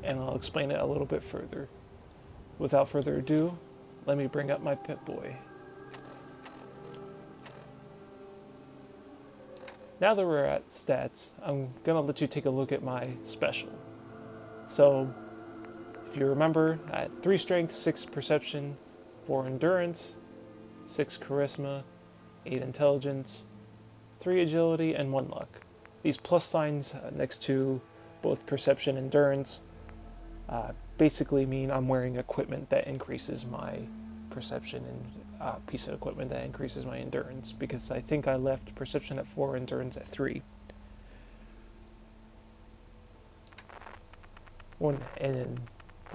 and I'll explain it a little bit further. Without further ado, let me bring up my Pip-Boy. Now that we're at stats, I'm gonna let you take a look at my special. So, if you remember, I had 3 strength, 6 perception, 4 endurance, 6 charisma, 8 intelligence, 3 agility, and 1 luck. These plus signs next to both perception and endurance basically mean I'm wearing equipment that increases my perception and piece of equipment that increases my endurance, because I think I left perception at 4, endurance at 3. And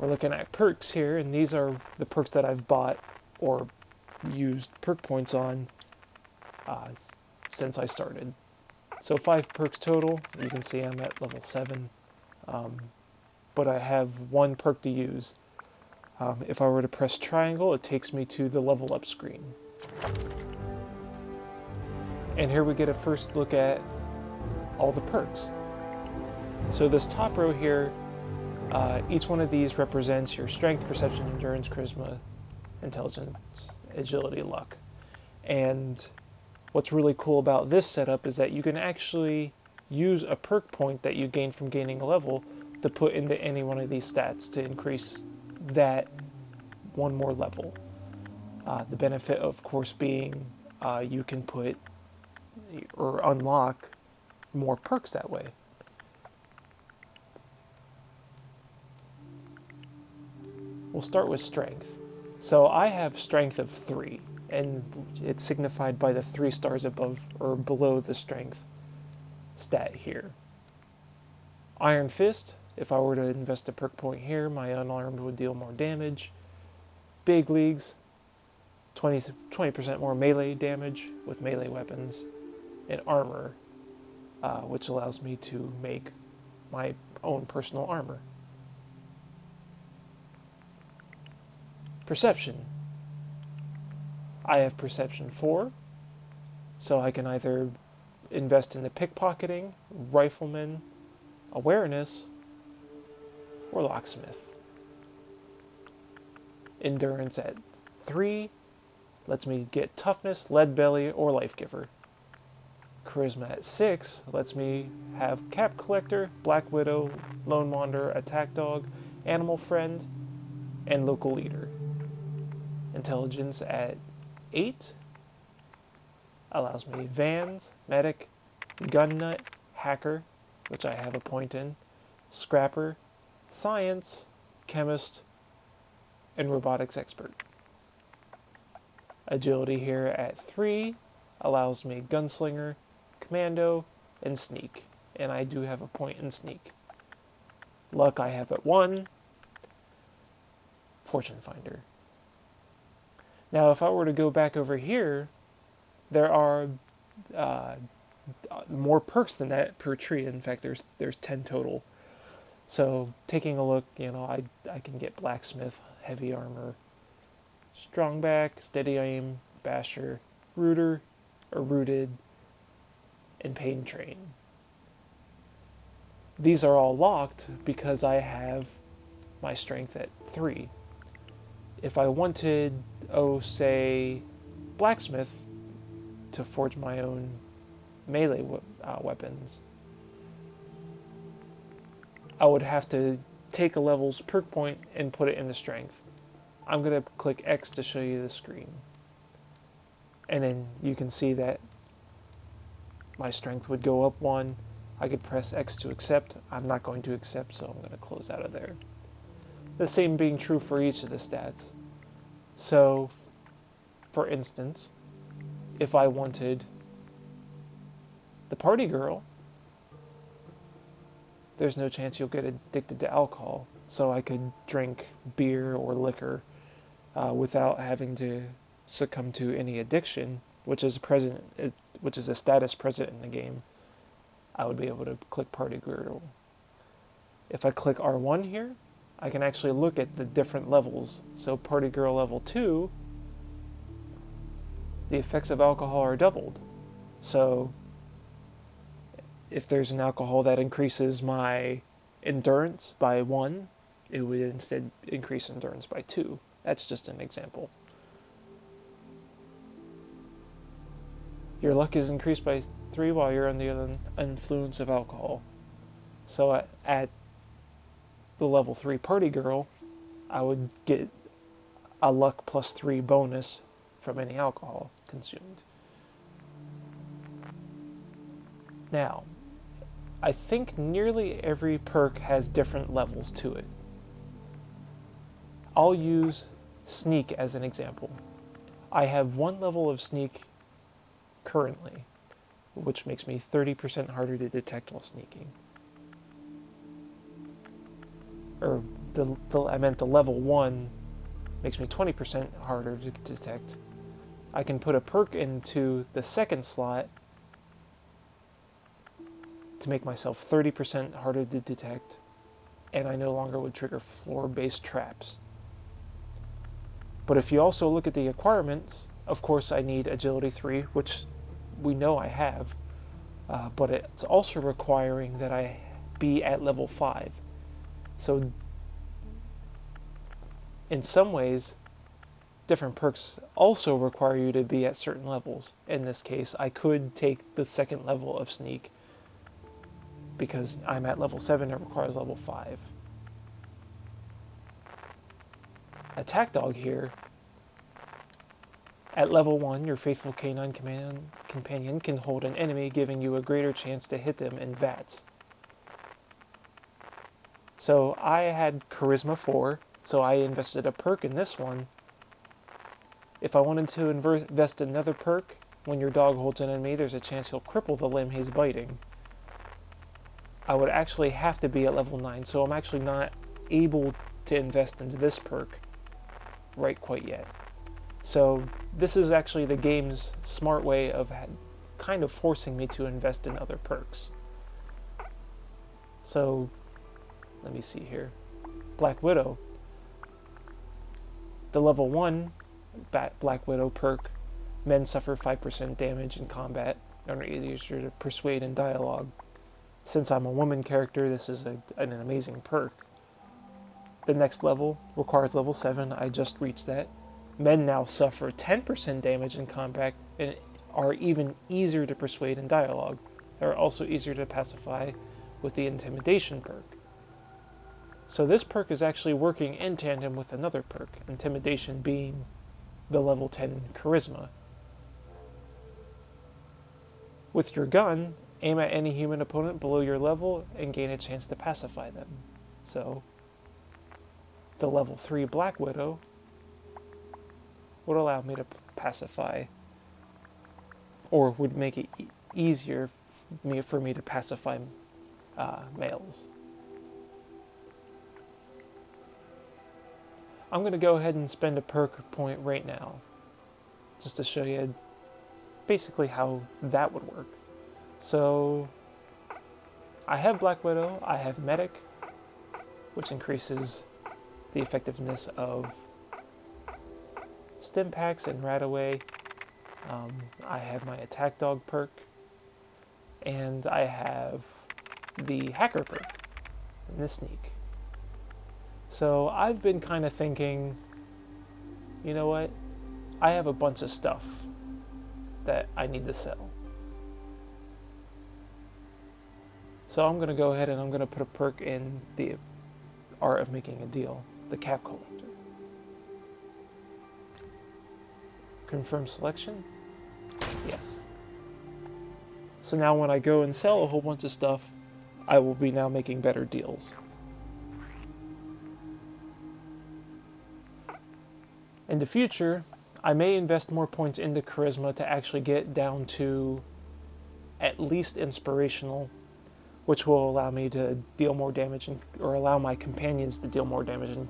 we're looking at perks here, and these are the perks that I've bought or used perk points on since I started. So 5 perks total. You can see I'm at level 7, but I have 1 perk to use. If I were to press triangle, it takes me to the level up screen. And here we get a first look at all the perks. So this top row here, each one of these represents your strength, perception, endurance, charisma, intelligence, agility, luck. And what's really cool about this setup is that you can actually use a perk point that you gain from gaining a level to put into any one of these stats to increase that 1 more level. The benefit, of course, being you can put or unlock more perks that way. We'll start with strength. So I have strength of 3, and it's signified by the 3 stars above or below the strength stat here. Iron Fist, if I were to invest a perk point here, my unarmed would deal more damage. Big Leagues, 20% more melee damage with melee weapons. And armor, which allows me to make my own personal armor. Perception. I have perception 4, so I can either invest in the pickpocketing, rifleman, awareness, or locksmith. Endurance at 3 lets me get toughness, lead belly, or life giver. Charisma at 6 lets me have cap collector, black widow, lone wanderer, attack dog, animal friend, and local leader. Intelligence at 8 allows me Vans, Medic, Gun Nut, Hacker, which I have a point in, Scrapper, Science, Chemist, and Robotics Expert. Agility here at 3 allows me Gunslinger, Commando, and Sneak, and I do have a point in Sneak. Luck I have at 1, Fortune Finder. Now, if I were to go back over here, there are more perks than that per tree. In fact, there's 10 total. So, taking a look, I can get Blacksmith, Heavy Armor, Strong Back, Steady Aim, Basher, Rooted, and Pain Train. These are all locked because I have my strength at 3. If I wanted, say, Blacksmith to forge my own melee weapons, I would have to take a level's perk point and put it in the strength. I'm going to click X to show you the screen. And then you can see that my strength would go up 1. I could press X to accept. I'm not going to accept, so I'm going to close out of there. The same being true for each of the stats. So, for instance, if I wanted the party girl, there's no chance you'll get addicted to alcohol. So I could drink beer or liquor without having to succumb to any addiction, which is a status present in the game. I would be able to click party girl. If I click R1 here, I can actually look at the different levels. So party girl level 2, the effects of alcohol are doubled. So if there's an alcohol that increases my endurance by 1, it would instead increase endurance by 2. That's just an example. Your luck is increased by 3 while you're under the influence of alcohol. So at the level 3 party girl, I would get a luck plus 3 bonus from any alcohol consumed. Now, I think nearly every perk has different levels to it. I'll use Sneak as an example. I have 1 level of Sneak currently, which makes me 30% harder to detect while sneaking. Or I meant the level 1 makes me 20% harder to detect. I can put a perk into the second slot to make myself 30% harder to detect, and I no longer would trigger floor-based traps. But if you also look at the requirements, of course I need Agility 3, which we know I have, but it's also requiring that I be at level 5. So in some ways, different perks also require you to be at certain levels. In this case, I could take the second level of Sneak because I'm at level 7, it requires level 5. Attack Dog here, at level 1, your faithful canine companion can hold an enemy, giving you a greater chance to hit them in VATS. So I had Charisma 4, so I invested a perk in this one. If I wanted to invest another perk, when your dog holds an enemy, there's a chance he'll cripple the limb he's biting. I would actually have to be at level 9, so I'm actually not able to invest into this perk right quite yet. So this is actually the game's smart way of kind of forcing me to invest in other perks. So let me see here. Black Widow. The level 1 Black Widow perk, men suffer 5% damage in combat and are easier to persuade in dialogue. Since I'm a woman character, this is an amazing perk. The next level requires level 7, I just reached that. Men now suffer 10% damage in combat and are even easier to persuade in dialogue. They are also easier to pacify with the Intimidation perk. So this perk is actually working in tandem with another perk, Intimidation being the level 10 Charisma. With your gun, aim at any human opponent below your level and gain a chance to pacify them. So the level 3 Black Widow would allow me to pacify, or would make it easier for me to pacify males. I'm going to go ahead and spend a perk point right now, just to show you basically how that would work. So I have Black Widow, I have Medic, which increases the effectiveness of stim packs and Radaway. I have my Attack Dog perk, and I have the Hacker perk and the Sneak. So I've been kind of thinking, you know what, I have a bunch of stuff that I need to sell. So I'm going to go ahead and I'm going to put a perk in the Art of Making a Deal, the Cap Collector. Confirm selection? Yes. So now when I go and sell a whole bunch of stuff, I will be now making better deals. In the future, I may invest more points into Charisma to actually get down to at least Inspirational, which will allow me to deal more damage, or allow my companions to deal more damage in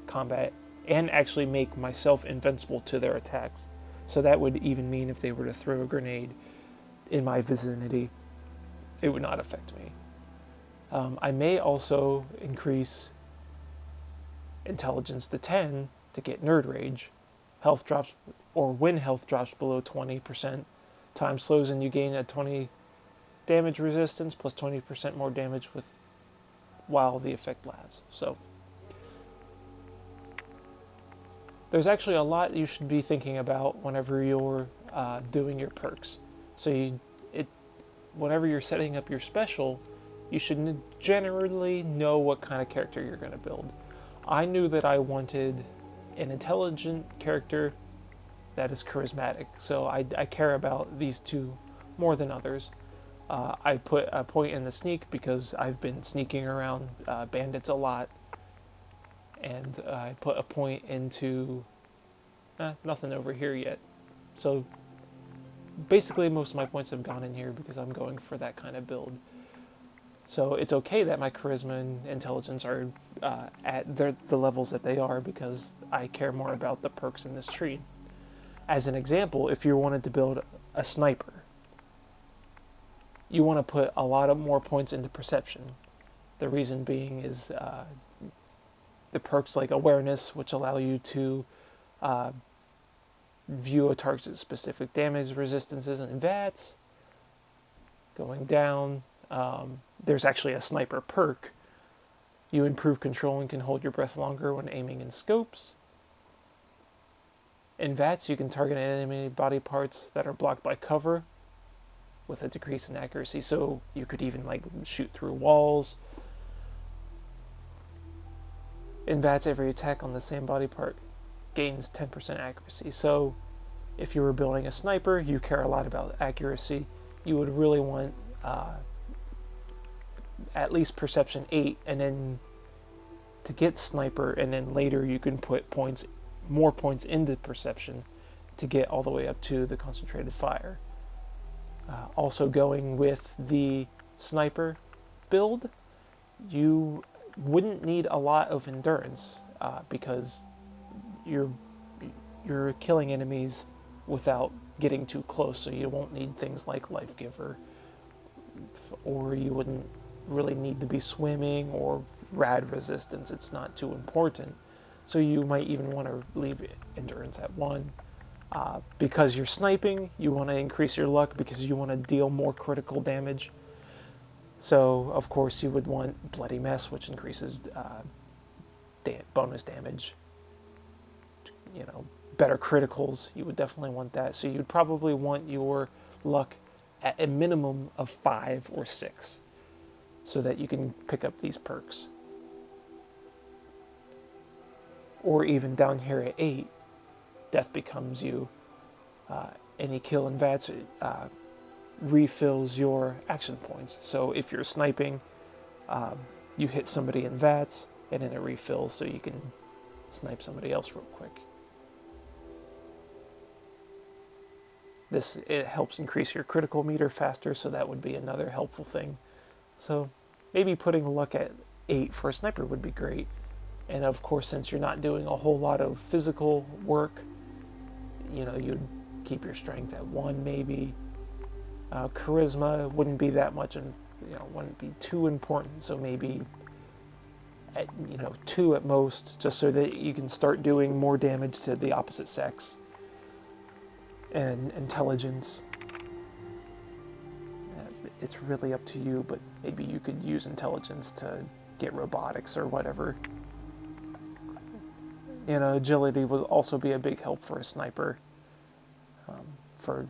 combat, and actually make myself invincible to their attacks. So that would even mean if they were to throw a grenade in my vicinity, it would not affect me. I may also increase Intelligence to 10 to get Nerd Rage. Health drops, or when health drops below 20%, time slows and you gain a 20 damage resistance plus 20% more damage while the effect lasts. So there's actually a lot you should be thinking about whenever you're doing your perks. So whenever you're setting up your special, you should generally know what kind of character you're going to build. I knew that I wanted an intelligent character that is charismatic, so I care about these two more than others. I put a point in the sneak because I've been sneaking around bandits a lot, and I put a point into nothing over here yet. So basically most of my points have gone in here because I'm going for that kind of build. So it's okay that my charisma and intelligence are at the levels that they are, because I care more about the perks in this tree. As an example, if you wanted to build a sniper, you want to put a lot of more points into perception. The reason being is the perks like awareness, which allow you to view a target's specific damage resistances and VATs. Going down, there's actually a sniper perk. You improve control and can hold your breath longer when aiming in scopes. In VATs, you can target enemy body parts that are blocked by cover with a decrease in accuracy, so you could even like shoot through walls. In VATs, every attack on the same body part gains 10% accuracy. So if you were building a sniper, you care a lot about accuracy. You would really want at least perception 8, and then to get sniper, and then later you can put more points into perception to get all the way up to the concentrated fire. Also going with the sniper build, you wouldn't need a lot of endurance because you're killing enemies without getting too close, so you won't need things like Life Giver, or you wouldn't really need to be swimming or rad resistance. It's not too important. So you might even want to leave endurance at 1. Because you're sniping, you want to increase your luck because you want to deal more critical damage. So, of course, you would want Bloody Mess, which increases bonus damage. You know, better criticals, you would definitely want that. So you'd probably want your luck at a minimum of 5 or 6 so that you can pick up these perks. Or even down here at 8, Death Becomes You. Any kill in VATS refills your action points. So if you're sniping, you hit somebody in VATS, and then it refills so you can snipe somebody else real quick. It helps increase your critical meter faster, so that would be another helpful thing. So maybe putting luck at 8 for a sniper would be great. And of course, since you're not doing a whole lot of physical work, you know, you'd keep your strength at 1 maybe. Charisma wouldn't be that much, and wouldn't be too important. So maybe at 2 at most, just so that you can start doing more damage to the opposite sex. And intelligence, it's really up to you, but maybe you could use intelligence to get robotics or whatever. Agility will also be a big help for a sniper, for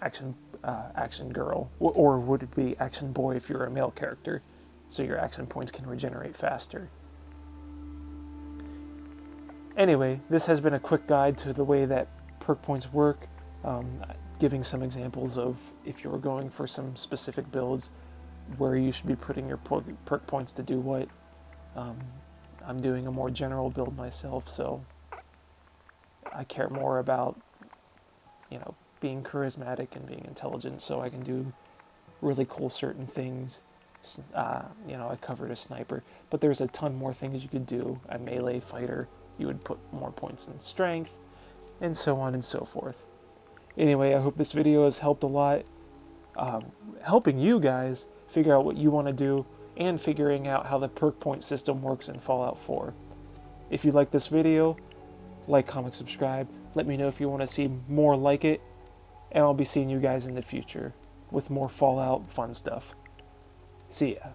action girl, or would it be action boy if you're a male character, so your action points can regenerate faster. Anyway, this has been a quick guide to the way that perk points work, giving some examples of if you were going for some specific builds, where you should be putting your perk points to do what. I'm doing a more general build myself, so I care more about, being charismatic and being intelligent, so I can do really cool certain things. I covered a sniper, but there's a ton more things you could do. A melee fighter, you would put more points in strength, and so on and so forth. Anyway, I hope this video has helped a lot, helping you guys figure out what you want to do, and figuring out how the perk point system works in Fallout 4. If you like this video, like, comment, subscribe. Let me know if you want to see more like it, and I'll be seeing you guys in the future with more Fallout fun stuff. See ya.